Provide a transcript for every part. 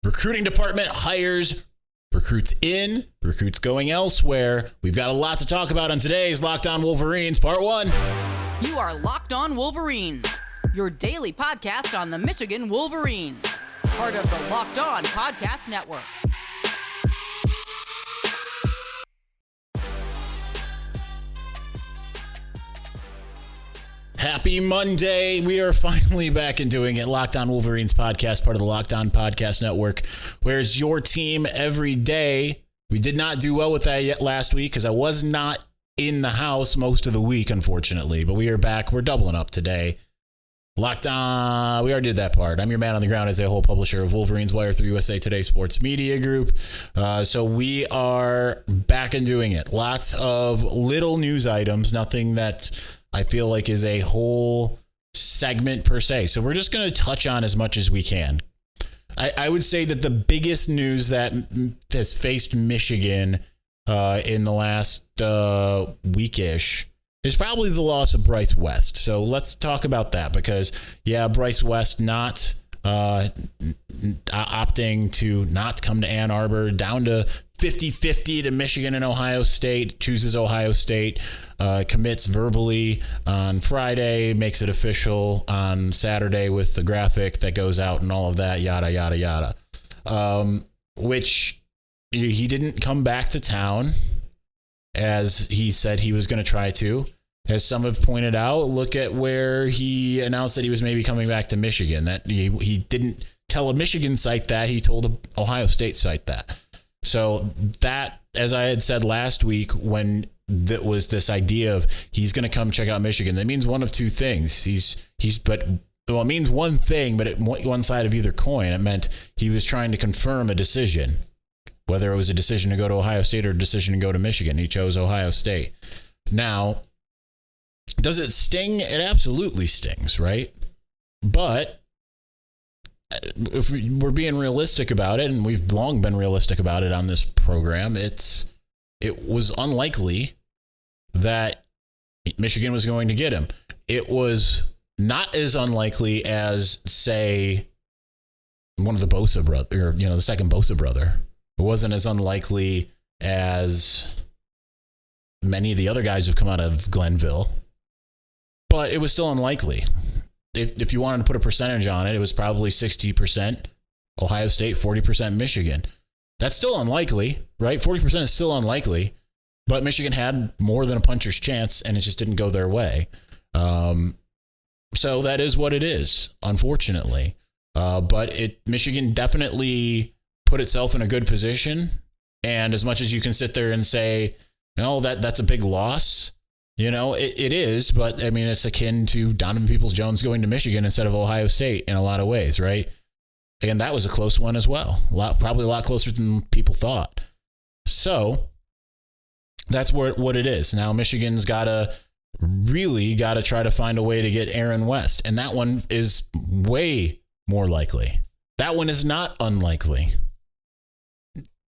Recruiting department hires recruits in, recruits going elsewhere. We've got a lot to talk about on today's Locked On Wolverines, Part 1. You are Locked On Wolverines, your daily podcast on the Michigan Wolverines, part of the Locked On Podcast Network. Happy Monday. We are finally back and doing it. Locked On Wolverines podcast, part of the Locked On Podcast Network. Where's your team every day? We did not do well with that yet last week because I was not in the house most of the week, unfortunately. But we are back. We're doubling up today. Locked On. We already did that part. I'm your man on the ground as a whole publisher of Wolverines Wire through USA Today Sports Media Group. So we are back and doing it. Lots of little news items. Nothing that I feel like is a whole segment per se. So we're just going to touch on as much as we can. I would say that the biggest news that has faced Michigan in the last weekish is probably the loss of Bryce West. So let's talk about that because, yeah, Bryce West not opting to not come to Ann Arbor, down to 50-50 to Michigan and Ohio State, chooses Ohio State, commits verbally on Friday, makes it official on Saturday with the graphic that goes out and all of that, yada, yada, yada. Which he didn't come back to town as he said he was going to try to. As some have pointed out, look at where he announced that he was maybe coming back to Michigan. That he didn't tell a Michigan site that, he told an Ohio State site that. So that, as I had said last week, when that was this idea of he's going to come check out Michigan, that means one of two things. It means one thing, but one side of either coin. It meant he was trying to confirm a decision, whether it was a decision to go to Ohio State or a decision to go to Michigan. He chose Ohio State. Now, does it sting? It absolutely stings, right? But if we're being realistic about it, and we've long been realistic about it on this program, it was unlikely that Michigan was going to get him. It was not as unlikely as, say, one of the Bosa brother, or the second Bosa brother. It wasn't as unlikely as many of the other guys who've come out of Glenville, but it was still unlikely. If you wanted to put a percentage on it, it was probably 60% Ohio State, 40% Michigan. That's still unlikely, right? 40% is still unlikely, but Michigan had more than a puncher's chance, and it just didn't go their way. So that is what it is, unfortunately. But Michigan definitely put itself in a good position, and as much as you can sit there and say, that's a big loss, it is, but I mean, it's akin to Donovan Peoples-Jones going to Michigan instead of Ohio State in a lot of ways, right? And that was a close one as well. Probably a lot closer than people thought. So that's what it is. Now Michigan's got to try to find a way to get Aaron West. And that one is way more likely. That one is not unlikely.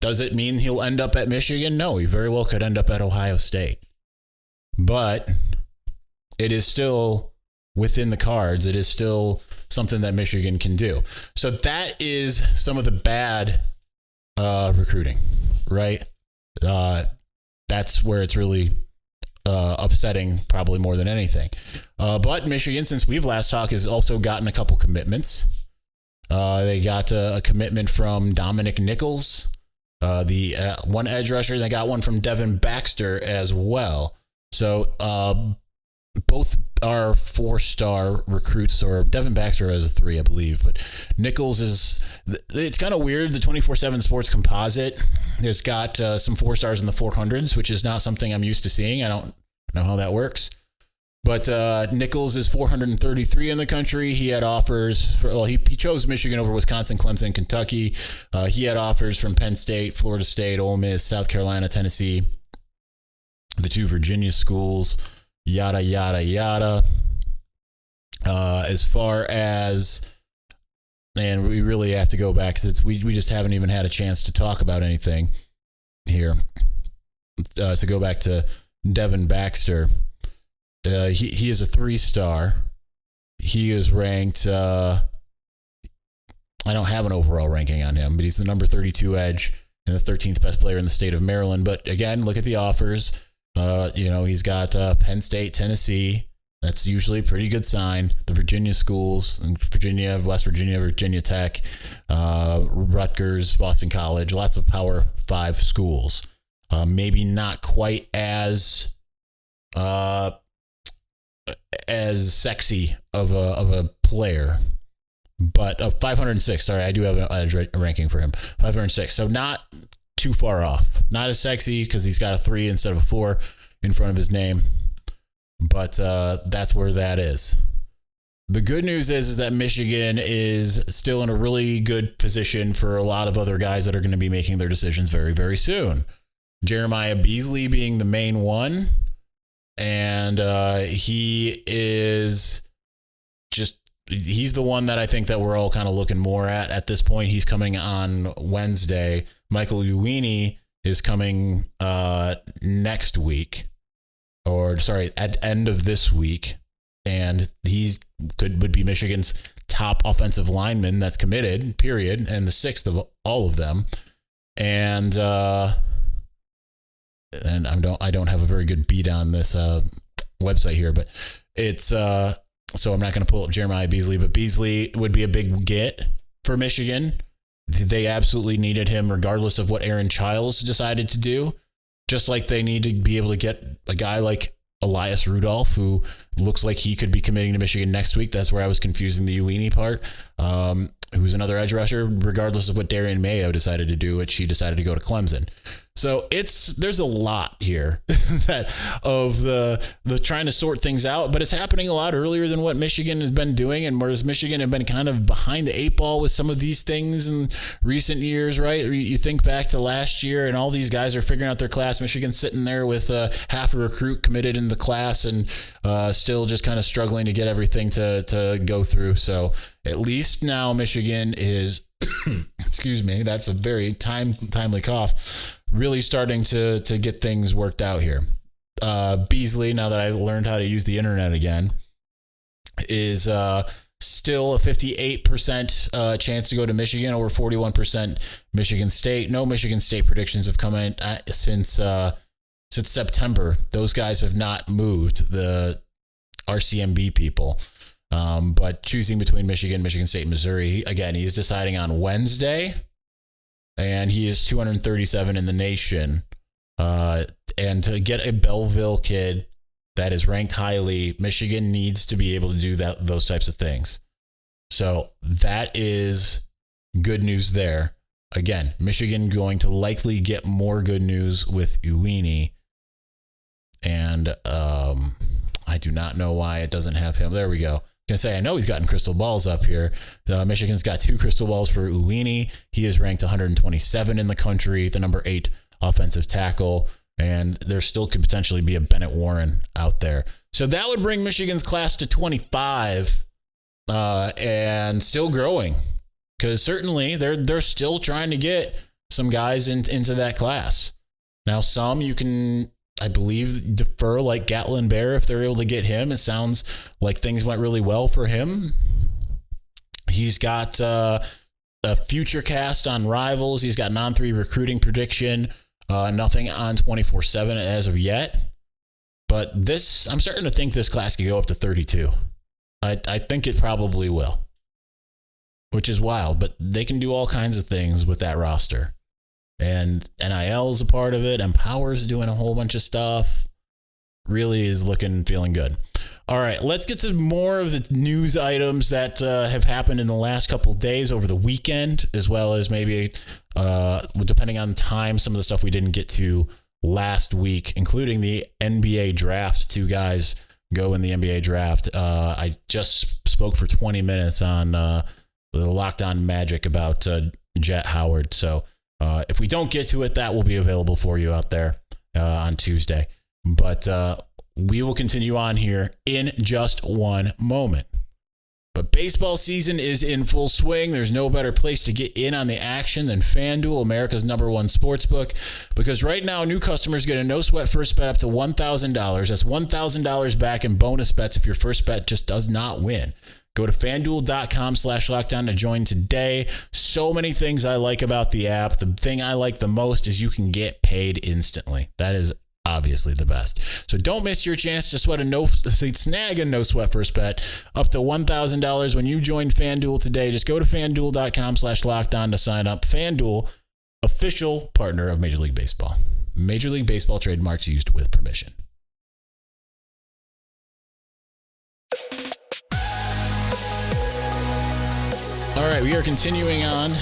Does it mean he'll end up at Michigan? No, he very well could end up at Ohio State. But it is still within the cards. It is still something that Michigan can do. So that is some of the bad recruiting, right? That's where it's really upsetting, probably more than anything. But Michigan, since we've last talked, has also gotten a couple commitments. They got a commitment from Dominic Nichols, the one edge rusher. They got one from Devon Baxter as well. So both are 4-star recruits, or Devon Baxter has a 3, I believe. But Nichols it's kind of weird. The 24/7 Sports Composite has got some 4 stars in the 400s, which is not something I'm used to seeing. I don't know how that works. But Nichols is 433 in the country. He had offers he chose Michigan over Wisconsin, Clemson, Kentucky. He had offers from Penn State, Florida State, Ole Miss, South Carolina, Tennessee, the 2 Virginia schools, yada, yada, yada. As far as, and we really have to go back because we just haven't even had a chance to talk about anything here. To go back to Devon Baxter, he is a 3-star. He is ranked I don't have an overall ranking on him, but he's the number 32 edge and the 13th best player in the state of Maryland. But again, look at the offers. He's got Penn State, Tennessee. That's usually a pretty good sign. The Virginia schools, Virginia, West Virginia, Virginia Tech, Rutgers, Boston College, lots of Power 5 schools. Maybe not quite as sexy of a player, but 506. Sorry, I do have a ranking for him. 506. So not too far off. Not as sexy because he's got a 3 instead of a 4 in front of his name. But that's where that is. The good news is that Michigan is still in a really good position for a lot of other guys that are going to be making their decisions very, very soon. Jeremiah Beasley being the main one. And he's the one that I think that we're all kind of looking more at this point. He's coming on Wednesday. Michael Uini is coming next week. At end of this week, and he would be Michigan's top offensive lineman that's committed, period, and the 6th of all of them. And I don't have a very good beat on this website here, but it's so I'm not going to pull up Jeremiah Beasley, but Beasley would be a big get for Michigan. They absolutely needed him, regardless of what Aaron Childs decided to do. Just like they need to be able to get a guy like Elias Rudolph, who looks like he could be committing to Michigan next week. That's where I was confusing the Uini part. Who's another edge rusher, regardless of what Darian Mayo decided to do, which he decided to go to Clemson. So there's a lot here that of the trying to sort things out, but it's happening a lot earlier than what Michigan has been doing, and whereas Michigan have been kind of behind the 8 ball with some of these things in recent years, right? You think back to last year, and all these guys are figuring out their class. Michigan's sitting there with half a recruit committed in the class, and still just kind of struggling to get everything to go through. So at least now Michigan is, excuse me, that's a very timely cough, really starting to get things worked out here. Beasley, now that I learned how to use the internet again, is still a 58% chance to go to Michigan, over 41% Michigan State. No Michigan State predictions have come in since September. Those guys have not moved, the RCMB people. But choosing between Michigan State, and Missouri, again, he's deciding on Wednesday, and he is 237 in the nation. And to get a Belleville kid that is ranked highly, Michigan needs to be able to do those types of things. So that is good news there. Again, Michigan going to likely get more good news with Uini. And I do not know why it doesn't have him. There we go. I know he's gotten crystal balls up here. Michigan's got 2 crystal balls for Uini. He is ranked 127 in the country, the number 8 offensive tackle, and there still could potentially be a Bennett Warren out there. So that would bring Michigan's class to 25, and still growing, because certainly they're still trying to get some guys into that class. Now, some you can, I believe, defer, like Gatlin Bear, if they're able to get him. It sounds like things went really well for him. He's got a future cast on Rivals. He's got non-3 recruiting prediction. Nothing on 24/7 as of yet. But I'm starting to think this class could go up to 32. I think it probably will, which is wild. But they can do all kinds of things with that roster. And NIL is a part of it. Empower's doing a whole bunch of stuff. Really is feeling good. All right, let's get to more of the news items that have happened in the last couple of days over the weekend, as well as maybe, depending on time, some of the stuff we didn't get to last week, including the NBA draft. 2 guys go in the NBA draft. I just spoke for 20 minutes on the Locked On Magic about Jett Howard. So if we don't get to it, that will be available for you out there on Tuesday. But we will continue on here in just one moment. But baseball season is in full swing. There's no better place to get in on the action than FanDuel, America's #1 sportsbook. Because right now, new customers get a no-sweat first bet up to $1,000. That's $1,000 back in bonus bets if your first bet just does not win. Go to FanDuel.com/lockdown to join today. So many things I like about the app. The thing I like the most is you can get paid instantly. That is obviously the best. So don't miss your chance to snag a no sweat first bet up to $1,000 when you join FanDuel today. Just go to FanDuel.com/lockdown to sign up. FanDuel, official partner of Major League Baseball. Major League Baseball trademarks used with permission. All right, we are continuing on.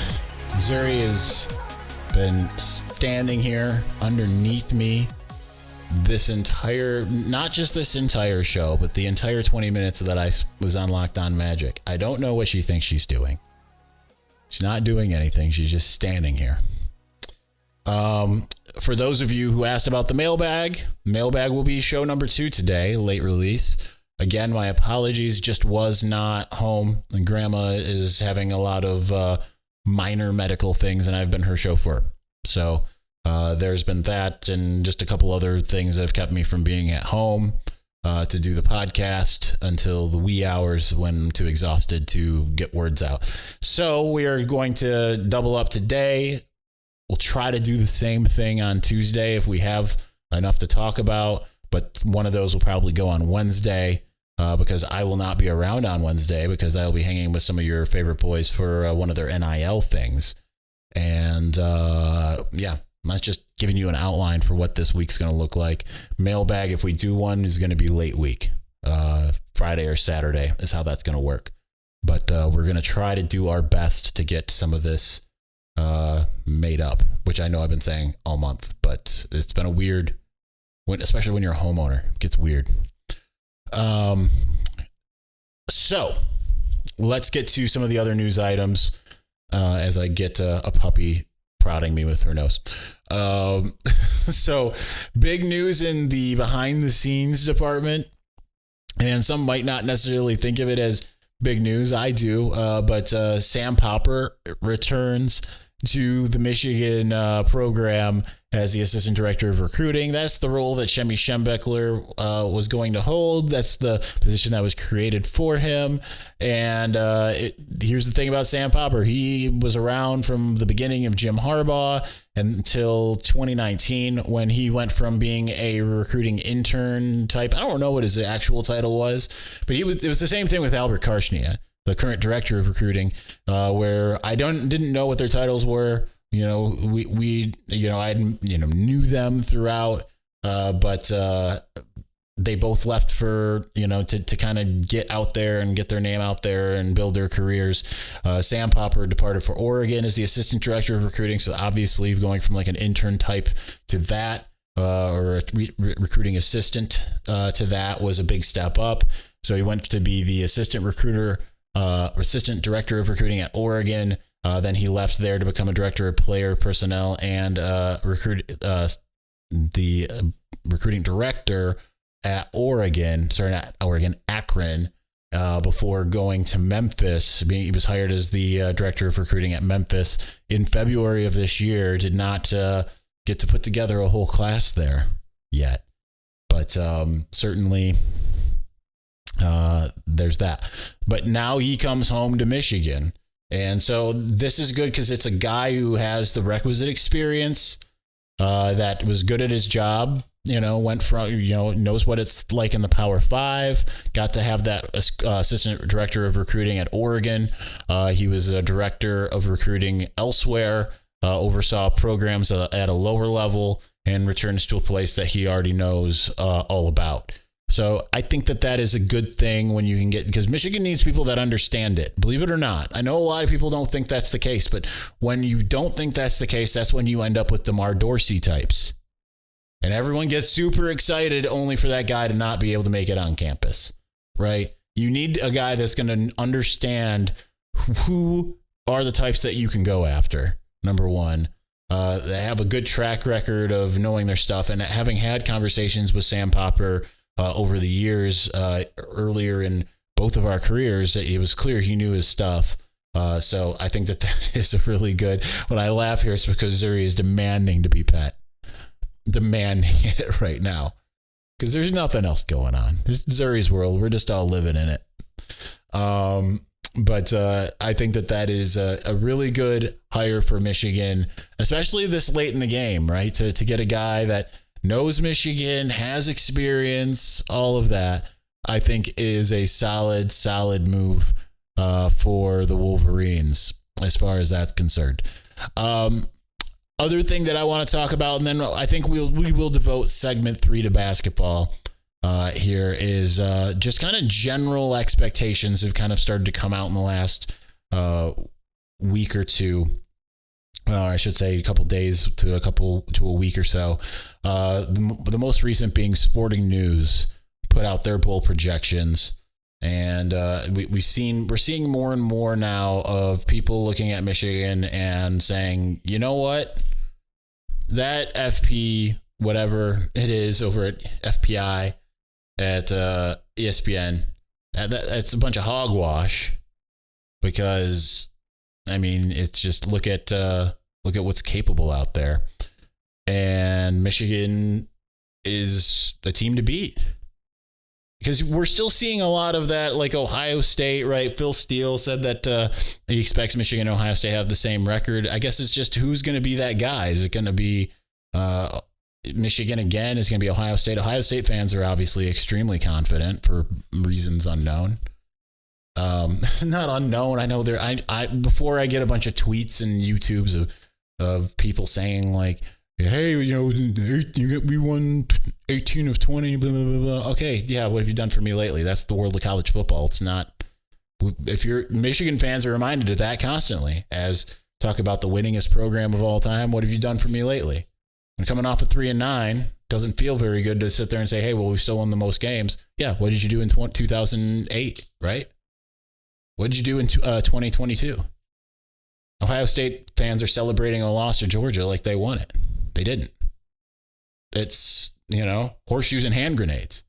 Zuri has been standing here underneath me not just this entire show, but the entire 20 minutes that I was on Locked On Magic. I don't know what she thinks she's doing. She's not doing anything. She's just standing here. For those of you who asked about the mailbag will be show number 2 today, late release. Again, my apologies, just was not home. And Grandma is having a lot of minor medical things, and I've been her chauffeur. So there's been that and just a couple other things that have kept me from being at home to do the podcast until the wee hours when I'm too exhausted to get words out. So we are going to double up today. We'll try to do the same thing on Tuesday if we have enough to talk about, but one of those will probably go on Wednesday. Because I will not be around on Wednesday because I'll be hanging with some of your favorite boys for one of their NIL things. And that's just giving you an outline for what this week's going to look like. Mailbag, if we do one, is going to be late week. Friday or Saturday is how that's going to work. But we're going to try to do our best to get some of this made up, which I know I've been saying all month. But it's been a weird, especially when you're a homeowner, it gets weird. So let's get to some of the other news items as I get a puppy prodding me with her nose. So big news in the behind the scenes department, and some might not necessarily think of it as big news. I do, but Sam Popper returns to the Michigan program as the assistant director of recruiting. That's the role that Shemi Schembechler was going to hold. That's the position that was created for him. And here's the thing about Sam Popper. He was around from the beginning of Jim Harbaugh until 2019 when he went from being a recruiting intern type. I don't know what his actual title was, but it was the same thing with Albert Karshnia, the current director of recruiting, where I didn't know what their titles were. I knew them throughout, but they both left for, to kind of get out there and get their name out there and build their careers. Sam Popper departed for Oregon as the assistant director of recruiting. So obviously going from like an intern type to that, or a recruiting assistant to that was a big step up. So he went to be the assistant director of recruiting at Oregon. Then he left there to become a director of player personnel and the recruiting director at Akron, before going to Memphis. He was hired as the director of recruiting at Memphis in February of this year. Did not get to put together a whole class there yet, but certainly there's that. But now he comes home to Michigan. And so this is good because it's a guy who has the requisite experience, that was good at his job, went from, knows what it's like in the Power Five, got to have that assistant director of recruiting at Oregon. He was a director of recruiting elsewhere, oversaw programs at a lower level, and returns to a place that he already knows all about. So I think that is a good thing when you can because Michigan needs people that understand it, believe it or not. I know a lot of people don't think that's the case, but when you don't think that's the case, that's when you end up with DeMar Dorsey types. And everyone gets super excited only for that guy to not be able to make it on campus, right? You need a guy that's going to understand who are the types that you can go after, number one. They have a good track record of knowing their stuff, and having had conversations with Sam Popper over the years, earlier in both of our careers, it was clear he knew his stuff. So I think that is a really good. When I laugh here, it's because Zuri is demanding to be pet. Demanding it right now. Because there's nothing else going on. It's Zuri's world. We're just all living in it. But I think that is a really good hire for Michigan, especially this late in the game, right? To get a guy that knows Michigan, has experience, all of that, I think is a solid move for the Wolverines as far as that's concerned. Other thing that I want to talk about, and then I think we will devote segment 3 to basketball here, is just kind of general expectations have kind of started to come out in the last week or two. I should say a couple days to a week or so. The most recent being Sporting News put out their bowl projections. And we're seeing more and more now of people looking at Michigan and saying, you know what, that FP, whatever it is over at FPI at ESPN, that's a bunch of hogwash. Because, I mean, it's just look at what's capable out there, and Michigan is the team to beat. Because we're still seeing a lot of that, like Ohio State, right? Phil Steele said that he expects Michigan and Ohio State have the same record. I guess it's just who's going to be that guy. Is it going to be Michigan again? Is it going to be Ohio State? Ohio State fans are obviously extremely confident for reasons unknown. Not unknown. I know before I get a bunch of tweets and YouTubes of people saying like, hey, we won 18 of 20, blah, blah, blah, blah. Okay, yeah, what have you done for me lately? That's the world of college football. It's not, if you're Michigan fans are reminded of that constantly, as talk about the winningest program of all time. What have you done for me lately? And coming off of 3-9, doesn't feel very good to sit there and say, hey, well, we've still won the most games. Yeah, what did you do in 2008, right? What did you do in 2022? Ohio State fans are celebrating a loss to Georgia like they won it. They didn't. It's, horseshoes and hand grenades.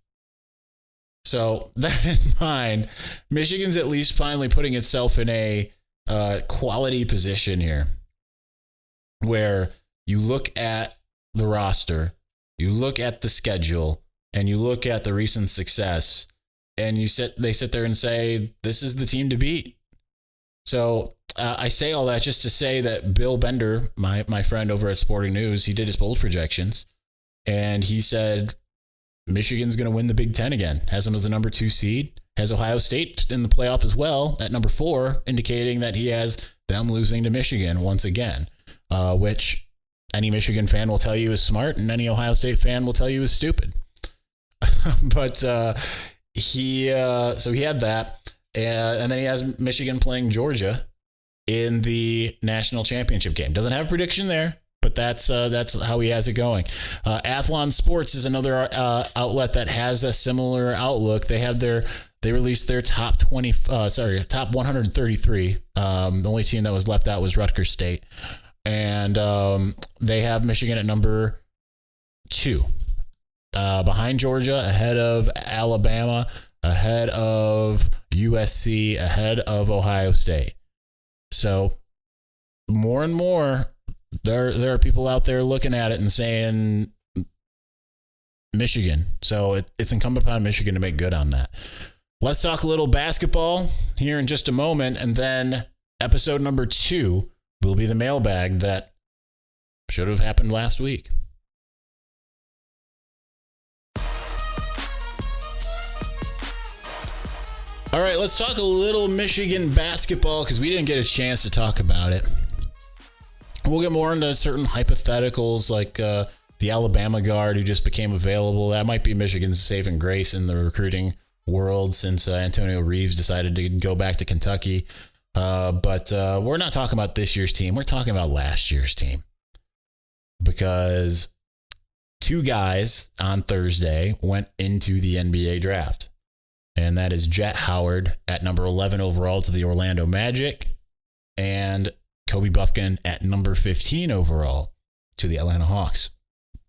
So that in mind, Michigan's at least finally putting itself in a quality position here where you look at the roster, you look at the schedule, and you look at the recent success, and they sit there and say, this is the team to beat. So I say all that just to say that Bill Bender, my friend over at Sporting News, he did his bold projections, and he said Michigan's going to win the Big Ten again. Has them as the number 2 seed. Has Ohio State in the playoff as well at number 4, indicating that he has them losing to Michigan once again, which any Michigan fan will tell you is smart, and any Ohio State fan will tell you is stupid. But he had that, and then he has Michigan playing Georgia in the national championship game. Doesn't have a prediction there, but that's how he has it going. Athlon Sports is another outlet that has a similar outlook. They released their top 133. The only team that was left out was Rutgers State, and they have Michigan at number 2, behind Georgia, ahead of Alabama, ahead of USC, ahead of Ohio State. So more and more, there are people out there looking at it and saying Michigan. So it's incumbent upon Michigan to make good on that. Let's talk a little basketball here in just a moment. And then episode number 2 will be the mailbag that should have happened last week. All right, let's talk a little Michigan basketball because we didn't get a chance to talk about it. We'll get more into certain hypotheticals like the Alabama guard who just became available. That might be Michigan's saving grace in the recruiting world since Antonio Reeves decided to go back to Kentucky. But we're not talking about this year's team. We're talking about last year's team. Because 2 guys on Thursday went into the NBA draft. And that is Jett Howard at number 11 overall to the Orlando Magic, and Kobe Bufkin at number 15 overall to the Atlanta Hawks.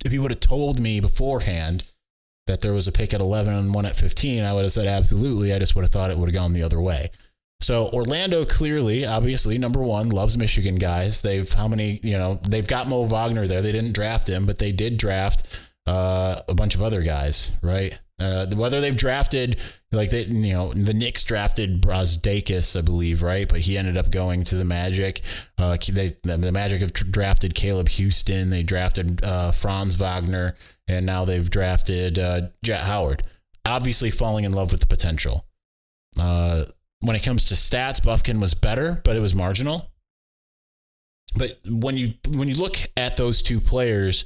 If you would have told me beforehand that there was a pick at 11 and one at 15, I would have said absolutely. I just would have thought it would have gone the other way. So Orlando clearly, obviously, number 1, loves Michigan guys. They've got Mo Wagner there. They didn't draft him, but they did draft a bunch of other guys, right? Whether they've drafted, Like they, the Knicks drafted Brazdeikis, I believe, right? But he ended up going to the Magic. The Magic have drafted Caleb Houston. They drafted Franz Wagner, and now they've drafted Jett Howard. Obviously, falling in love with the potential. When it comes to stats, Bufkin was better, but it was marginal. But when you look at those two players,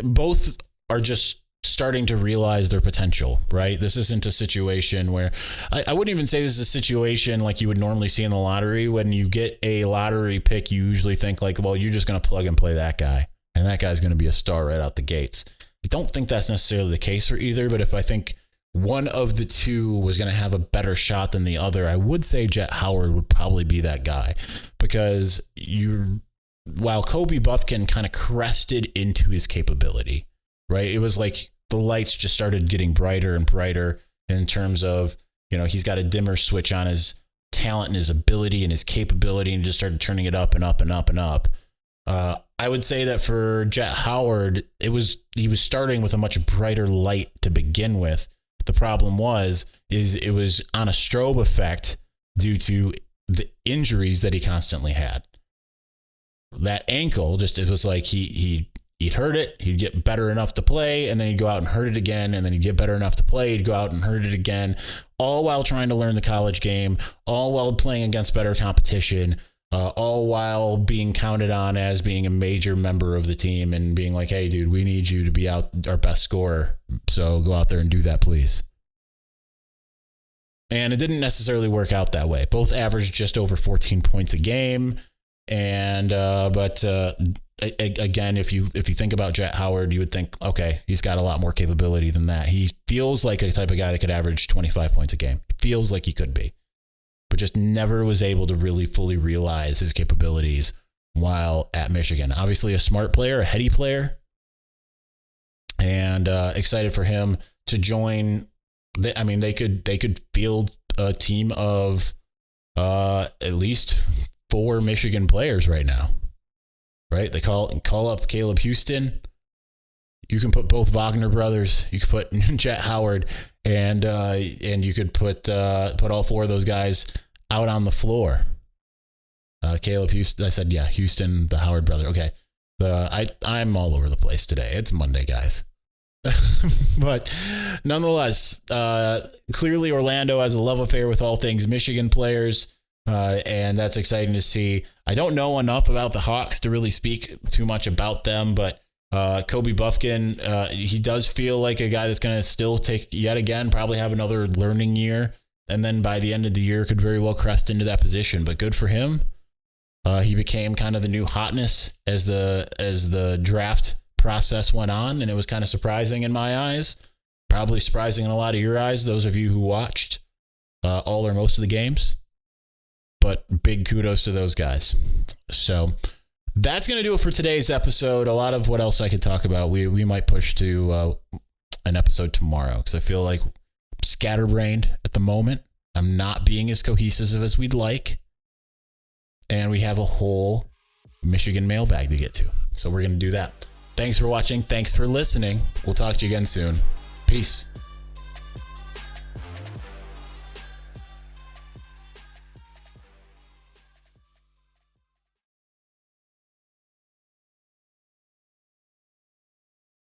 both are just starting to realize their potential, right? This isn't a situation where I wouldn't even say this is a situation like you would normally see in the lottery. When you get a lottery pick, you usually think like, well, you're just going to plug and play that guy, and that guy's going to be a star right out the gates. I don't think that's necessarily the case for either, but if I think one of the two was going to have a better shot than the other, I would say Jett Howard would probably be that guy, because while Kobe Bufkin kind of crested into his capability, right? It was like the lights just started getting brighter and brighter in terms of, he's got a dimmer switch on his talent and his ability and his capability, and just started turning it up and up and up and up. I would say that for Jett Howard, he was starting with a much brighter light to begin with. The problem is it was on a strobe effect due to the injuries that he constantly had. That ankle, it was like he'd hurt it, he'd get better enough to play, and then he'd go out and hurt it again, and then he'd get better enough to play, he'd go out and hurt it again, all while trying to learn the college game, all while playing against better competition, all while being counted on as being a major member of the team and being like, hey, dude, we need you to be our best scorer, so go out there and do that, please. And it didn't necessarily work out that way. Both averaged just over 14 points a game. And again, if you think about Jett Howard, you would think, okay, he's got a lot more capability than that. He feels like a type of guy that could average 25 points a game. Feels like he could be, but just never was able to really fully realize his capabilities while at Michigan. Obviously a smart player, a heady player, and excited for him to join. They could field a team of at least 4 Michigan players right now, right? They call up Caleb Houston. You can put both Wagner brothers. You could put Jett Howard, and you could put all 4 of those guys out on the floor. Caleb Houston. I said, yeah, Houston, the Howard brother. Okay, I'm all over the place today. It's Monday, guys. But nonetheless, clearly Orlando has a love affair with all things Michigan players. And that's exciting to see. I don't know enough about the Hawks to really speak too much about them, but Kobe Bufkin, he does feel like a guy that's going to still probably have another learning year, and then by the end of the year could very well crest into that position. But good for him. He became kind of the new hotness as the draft process went on, and it was kind of surprising in my eyes, probably surprising in a lot of your eyes, those of you who watched all or most of the games. But big kudos to those guys. So that's going to do it for today's episode. A lot of what else I could talk about, we might push to an episode tomorrow, because I feel like I'm scatterbrained at the moment. I'm not being as cohesive as we'd like. And we have a whole Michigan mailbag to get to. So we're going to do that. Thanks for watching. Thanks for listening. We'll talk to you again soon. Peace.